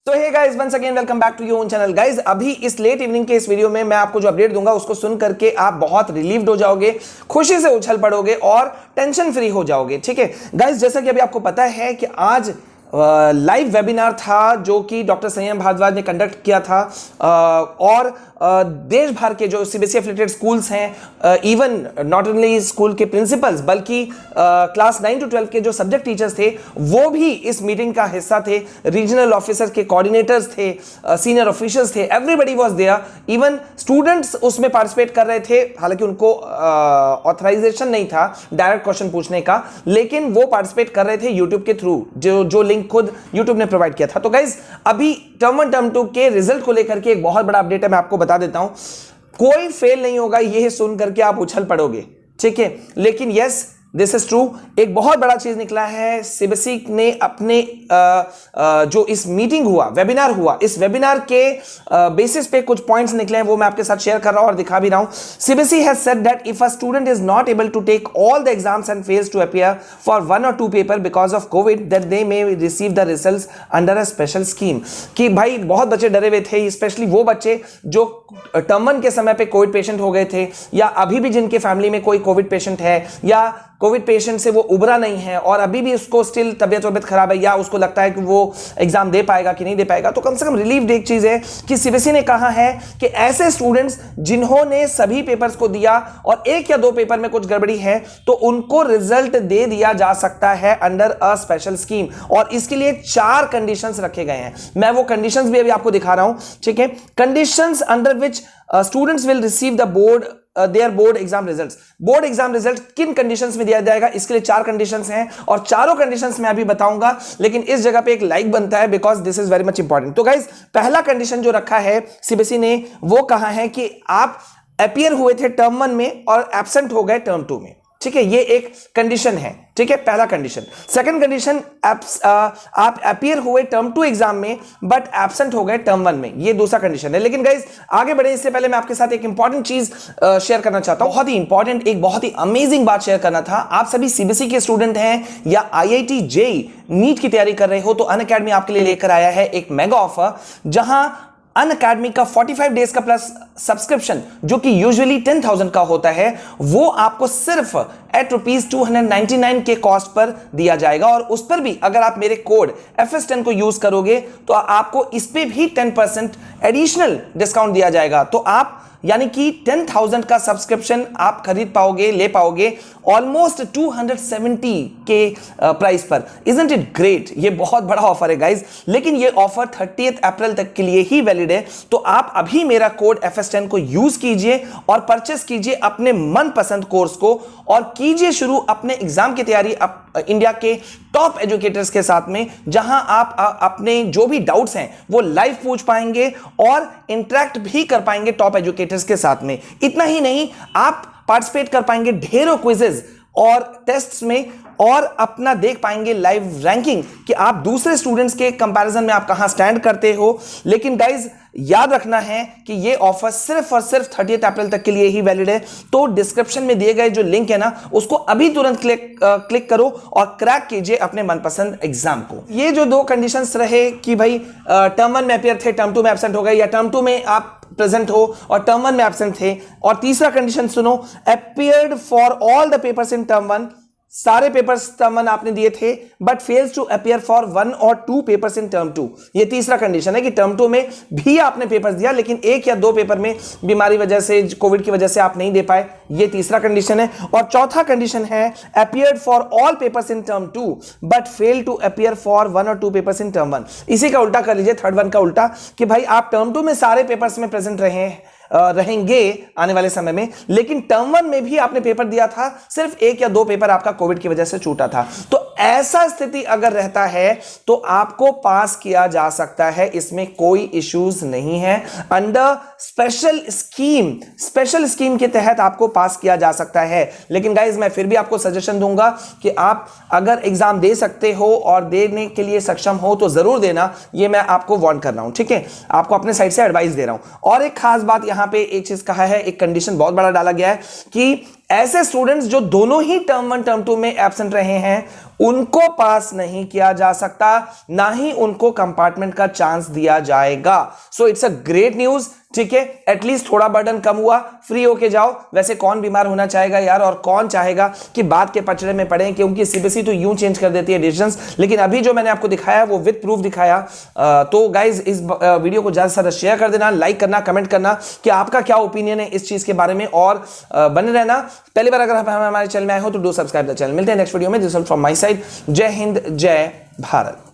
तो hey guys, once again welcome back to your own channel. Guys, अभी इस late evening के इस वीडियो में मैं आपको जो अपडेट दूंगा उसको सुन करके आप बहुत रिलीव्ड हो जाओगे, खुशी से उछल पड़ोगे और टेंशन फ्री हो जाओगे। ठीक है गाइस, जैसा कि अभी आपको पता है कि आज लाइव वेबिनार था जो कि डॉक्टर संयम भारद्वाज ने कंडक्ट किया था और देश भर के जो सीबीएसई एफिलिएटेड स्कूल्स हैं, इवन नॉट ओनली स्कूल के प्रिंसिपल्स बल्कि क्लास 9 to 12 के जो सब्जेक्ट टीचर्स थे वो भी इस मीटिंग का हिस्सा थे। रीजनल ऑफिसर्स के कोऑर्डिनेटर्स थे, सीनियर ऑफिशियल्स थे, everybody was there. Even students उसमें पार्टिसिपेट कर रहे थे, हालांकि उनको ऑथराइजेशन नहीं था डायरेक्ट क्वेश्चन पूछने का, लेकिन वो पार्टिसिपेट कर रहे थे यूट्यूब के थ्रू, जो लिंक खुद यूट्यूब ने प्रोवाइड किया था। तो गाइज, अभी टर्म 1 टर्म 2 के रिजल्ट को लेकर के एक बहुत बड़ा अपडेट है, मैं आपको बता देता हूं। कोई फेल नहीं होगा, यह सुन करके आप उछल पड़ोगे, ठीक है, लेकिन यस दिस इज ट्रू। एक बहुत बड़ा चीज निकला है, सीबीएसई ने अपने जो इस मीटिंग हुआ, वेबिनार हुआ, इस वेबिनार के बेसिस पे कुछ पॉइंट्स निकले हैं, वो मैं आपके साथ शेयर कर रहा हूं और दिखा भी रहा हूं। CBSE has said that if a student is not able to take all the exams and fails to appear for 1 or 2 paper because of covid, that they may receive the results under a special scheme. कि भाई बहुत बच्चे डरे हुए थे, specially वो बच्चे जो टर्म 1 के समय पे कोविड पेशेंट हो गए थे, या अभी भी जिनके फैमिली में कोई कोविड पेशेंट है, या कोविड पेशेंट से वो उबरा नहीं है और अभी भी उसको स्टिल तबियत खराब है, या उसको लगता है कि वो एग्जाम दे पाएगा कि नहीं दे पाएगा। तो कम से कम रिलीफ एक चीज है कि सीबीएसई ने कहा है कि ऐसे स्टूडेंट्स जिन्होंने सभी पेपर्स को दिया और 1 या 2 पेपर में कुछ गड़बड़ी है तो उनको रिजल्ट दे दिया जा सकता है अंडर अ स्पेशल स्कीम। और इसके लिए 4 कंडीशंस रखे गए हैं, मैं वो कंडीशंस भी अभी आपको दिखा रहा हूं। ठीक है, conditions under which students will receive the board their board exam results. Board exam result किन कंडीशंस में दिया जाएगा, इसके लिए 4 कंडीशंस हैं और चारों कंडीशंस मैं अभी बताऊंगा, लेकिन इस जगह पे एक लाइक बनता है because this is very much important. तो गाइज, पहला कंडीशन जो रखा है सीबीएसई ने वो कहा है कि आप अपीयर हुए थे टर्म 1 में और एब्सेंट हो गए टर्म 2 में। ठीक है, ये एक कंडीशन है। ठीक है, पहला कंडीशन। सेकंड कंडीशन, आप अपीयर हुए टर्म 2 एग्जाम में बट एब्सेंट हो गए टर्म 1 में, ये दूसरा कंडीशन है। लेकिन गाइस, आगे बढ़े इससे पहले मैं आपके साथ एक इंपॉर्टेंट चीज शेयर करना चाहता हूं, बहुत ही इंपॉर्टेंट, एक बहुत ही अमेजिंग बात शेयर करना था। आप सभी सीबीएसई के स्टूडेंट हैं या आईआईटी जेईई नीट की तैयारी कर रहे हो तो अनअकैडमी आपके लिए लेकर आया है एक मेगा ऑफर, जहां अनअकैडमी का 45 डेज का प्लस सब्सक्रिप्शन जो कि यूजुअली 10,000 का होता है, वो आपको सिर्फ एट ₹299 के कॉस्ट पर दिया जाएगा। और उस पर भी अगर आप मेरे कोड FS10 को यूज करोगे तो आपको इस पे भी 10% एडिशनल डिस्काउंट दिया जाएगा। तो आप यानी कि 10,000 का सब्सक्रिप्शन आप खरीद पाओगे, ले पाओगे ऑलमोस्ट 270 के प्राइस पर। Isn't it great? ये बहुत बड़ा ऑफर है गाइज, लेकिन ये ऑफर 30 अप्रैल तक के लिए ही वैलिड है। तो आप अभी मेरा कोड FS10 को यूज कीजिए और परचेस कीजिए अपने मनपसंद कोर्स को और कीजिए शुरू अपने एग्जाम की तैयारी इंडिया के टॉप एजुकेटर्स के साथ में, जहां आप अपने जो भी डाउट्स हैं वो लाइव पूछ पाएंगे और इंटरेक्ट भी कर पाएंगे टॉप एजुकेटर्स के साथ में। इतना ही नहीं, आप पार्टिसिपेट कर पाएंगे ढेरों क्विजेज और टेस्ट्स में और अपना देख पाएंगे लाइव रैंकिंग कि आप दूसरे स्टूडेंट्स के कंपैरिजन में आप कहां स्टैंड करते हो। लेकिन गाइज, याद रखना है कि यह ऑफर सिर्फ और सिर्फ 30 अप्रैल तक के लिए ही वैलिड है। तो डिस्क्रिप्शन में दिए गए जो लिंक है ना, उसको अभी तुरंत क्लिक करो और क्रैक कीजिए अपने मनपसंद एग्जाम को। ये जो 2 कंडीशंस रहे कि भाई टर्म 1 में अपीयर थे, टर्म 2 में एब्सेंट हो गए, या टर्म 2 में आप प्रेजेंट हो और टर्म 1 में एब्सेंट थे। और तीसरा कंडीशन सुनो, appeared for all the papers in term 1, सारे पेपर्स टर्म 1 आपने दिए थे but fails to appear for 1 or 2 papers in term 2। ये तीसरा कंडीशन है कि टर्म 2 में भी आपने पेपर्स दिया लेकिन 1 या 2 पेपर में बीमारी वजह से, कोविड की वजह से आप नहीं दे पाए, ये तीसरा कंडीशन है। और चौथा कंडीशन है appeared for all papers in term 2 but fail to appear for 1 or 2 papers in term 1। इसी का उल्टा कर लीजिए, थर्ड वन का उल्टा, कि भाई आप टर्म 2 में सारे पेपर्स में प्रेजेंट रहेंगे आने वाले समय में, लेकिन टर्म 1 में भी आपने पेपर दिया था, सिर्फ 1 या 2 पेपर आपका कोविड की वजह से छूटा था। तो ऐसा स्थिति अगर रहता है तो आपको पास किया जा सकता है, इसमें कोई इश्यूज नहीं है। अंडर स्पेशल स्कीम के तहत आपको पास किया जा सकता है। लेकिन गाइज, मैं फिर भी आपको सजेशन दूंगा कि आप अगर एग्जाम दे सकते हो और देने के लिए सक्षम हो तो जरूर देना, ये मैं आपको वार्न कर रहा हूं। ठीक है, आपको अपने साइड से एडवाइस दे रहा हूं। और एक खास बात, यहां पे एक चीज कहा है, एक कंडीशन बहुत बड़ा डाला गया है कि ऐसे स्टूडेंट्स जो दोनों ही टर्म 1 टर्म 2 में एब्सेंट रहे हैं उनको पास नहीं किया जा सकता, ना ही उनको कंपार्टमेंट का चांस दिया जाएगा। So it's a great news, ठीक है। एटलीस्ट थोड़ा बर्डन कम हुआ, फ्री होके जाओ। वैसे कौन बीमार होना चाहेगा यार, और कौन चाहेगा कि बात के पचड़े में पड़े, क्योंकि सीबीएसई तो यूं चेंज कर देती है डिसीजंस। लेकिन अभी जो मैंने आपको दिखाया वो विद प्रूफ दिखाया। तो गाइज इस वीडियो को ज्यादा से ज्यादा शेयर कर देना, लाइक करना, कमेंट करना कि आपका क्या ओपिनियन है इस चीज के बारे में, और बने रहना। पहली बार अगर आप हमारे चैनल में आए हो तो डू सब्सक्राइब द चैनल। मिलते हैं नेक्स्ट वीडियो में। This is all from my side. जय हिंद, जय भारत।